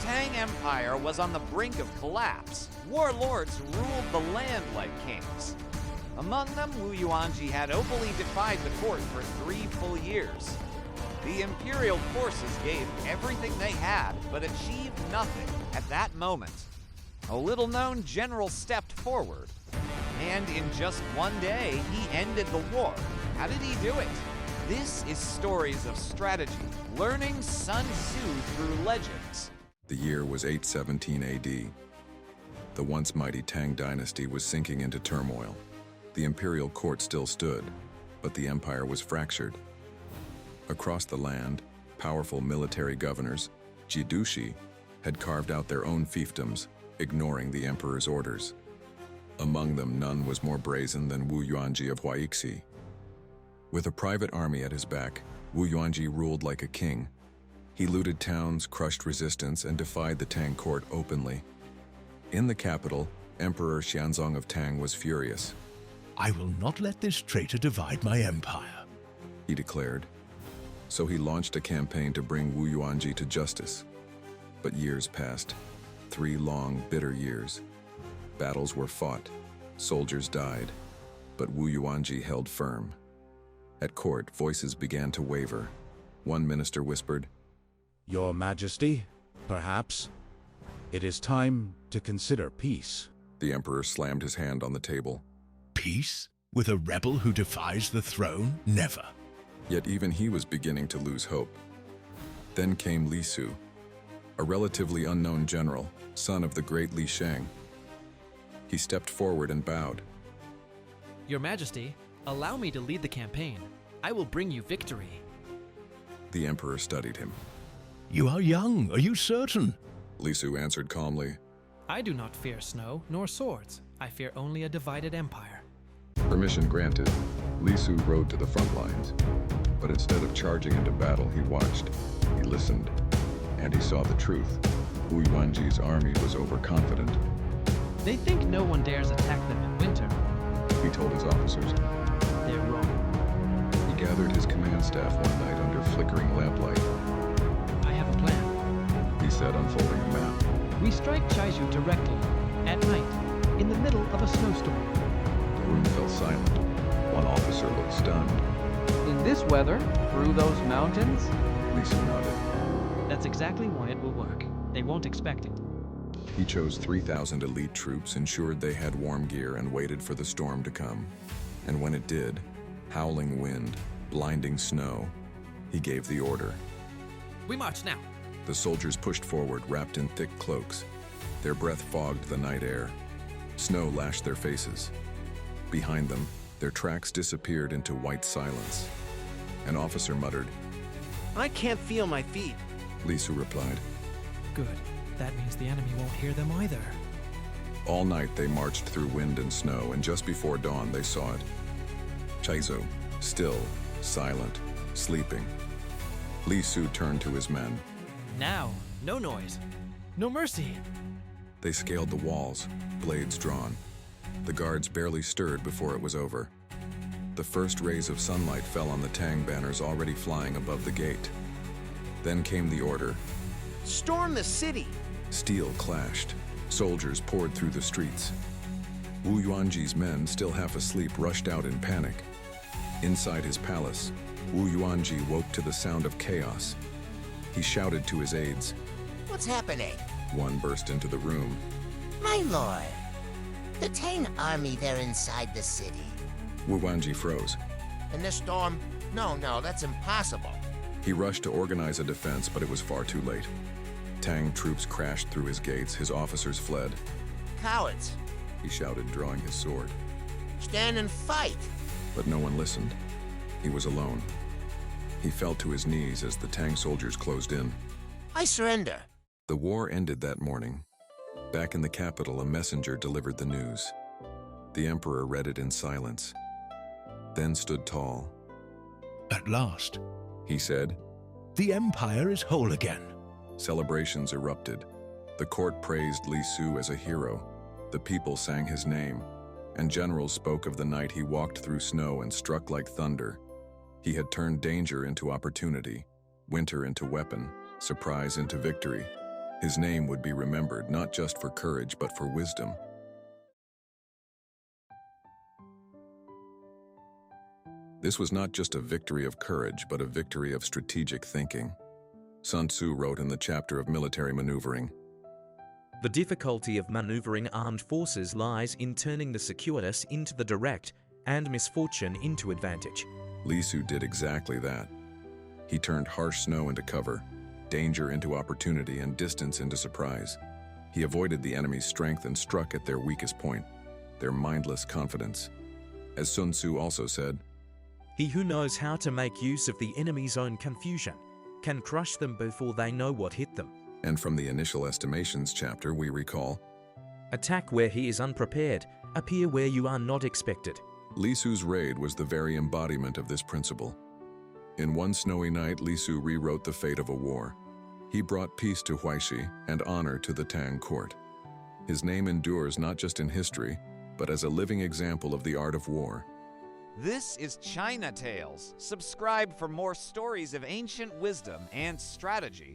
Tang Empire was on the brink of collapse, warlords ruled the land like kings. Among them, Wu Yuanji had openly defied the court for 3 full years. The imperial forces gave everything they had, but achieved nothing at that moment. A little-known general stepped forward, and in just one day, he ended the war. How did he do it? This is stories of strategy, learning Sun Tzu through legends. The year was 817 AD. The once mighty Tang Dynasty was sinking into turmoil. The imperial court still stood, but the empire was fractured. Across the land, powerful military governors, Jidushi, had carved out their own fiefdoms, ignoring the emperor's orders. Among them, none was more brazen than Wu Yuanji of Huaixi. With a private army at his back, Wu Yuanji ruled like a king. He looted towns, crushed resistance, and defied the Tang court openly. In the capital, Emperor Xianzong of Tang was furious. "I will not let this traitor divide my empire," he declared. So he launched a campaign to bring Wu Yuanji to justice. But years passed, 3 long, bitter years. Battles were fought, soldiers died, but Wu Yuanji held firm. At court, voices began to waver. One minister whispered, "Your Majesty, perhaps it is time to consider peace." The emperor slammed his hand on the table. "Peace? With a rebel who defies the throne? Never." Yet even he was beginning to lose hope. Then came Li Su, a relatively unknown general, son of the great Li Shang. He stepped forward and bowed. "Your Majesty, allow me to lead the campaign. I will bring you victory." The emperor studied him. "You are young, are you certain?" Li Su answered calmly. "I do not fear snow nor swords. I fear only a divided empire." Permission granted, Li Su rode to the front lines. But instead of charging into battle, he watched, he listened, and he saw the truth. Wu Yuanji's army was overconfident. "They think no one dares attack them in winter." He told his officers. "They're wrong. He gathered his command staff one night under flickering lamplight. I have a plan. He said, unfolding a map. We strike Caizhou directly, at night, in the middle of a snowstorm." The room fell silent. One officer looked stunned. "In this weather, through those mountains?" Li Su nodded. "That's exactly why it will work. They won't expect it." He chose 3,000 elite troops, ensured they had warm gear, and waited for the storm to come. And when it did, howling wind, blinding snow, he gave the order. "We march now." The soldiers pushed forward, wrapped in thick cloaks. Their breath fogged the night air. Snow lashed their faces. Behind them, their tracks disappeared into white silence. An officer muttered. I can't feel my feet. Li Su replied. "Good. That means the enemy won't hear them either." All night they marched through wind and snow, and just before dawn they saw it. Caizhou, still, silent, sleeping. Li Su turned to his men. "Now, no noise. No mercy." They scaled the walls, blades drawn. The guards barely stirred before it was over. The first rays of sunlight fell on the Tang banners already flying above the gate. Then came the order. Storm the city! Steel clashed. Soldiers poured through the streets. Wu Yuanji's men, still half asleep, rushed out in panic. Inside his palace, Wu Yuanji woke to the sound of chaos. He shouted to his aides. What's happening? One burst into the room. My lord, the Tang army, they're inside the city. Wu Yuanji froze. In this storm? No, that's impossible. He rushed to organize a defense, but it was far too late. Tang troops crashed through his gates. His officers fled. Cowards! He shouted, drawing his sword. Stand and fight! But no one listened. He was alone. He fell to his knees as the Tang soldiers closed in. I surrender. The war ended that morning. Back in the capital, a messenger delivered the news. The emperor read it in silence, then stood tall. "At last," he said. "the empire is whole again." Celebrations erupted. The court praised Li Su as a hero. The people sang his name, and generals spoke of the night he walked through snow and struck like thunder. He had turned danger into opportunity, winter into weapon, surprise into victory. His name would be remembered not just for courage but for wisdom. This was not just a victory of courage, but a victory of strategic thinking. Sun Tzu wrote in the chapter of military maneuvering, The difficulty of maneuvering armed forces lies in turning the circuitous into the direct and misfortune into advantage. Li Su did exactly that. He turned harsh snow into cover, danger into opportunity, and distance into surprise. He avoided the enemy's strength and struck at their weakest point, their mindless confidence. As Sun Tzu also said, He who knows how to make use of the enemy's own confusion can crush them before they know what hit them. and from the initial estimations chapter we recall, Attack where he is unprepared, appear where you are not expected. Li Su's raid was the very embodiment of this principle. In one snowy night, Li Su rewrote the fate of a war. He brought peace to Huaishi and honor to the Tang court. His name endures not just in history, but as a living example of the art of war. This is China Tales. Subscribe for more stories of ancient wisdom and strategy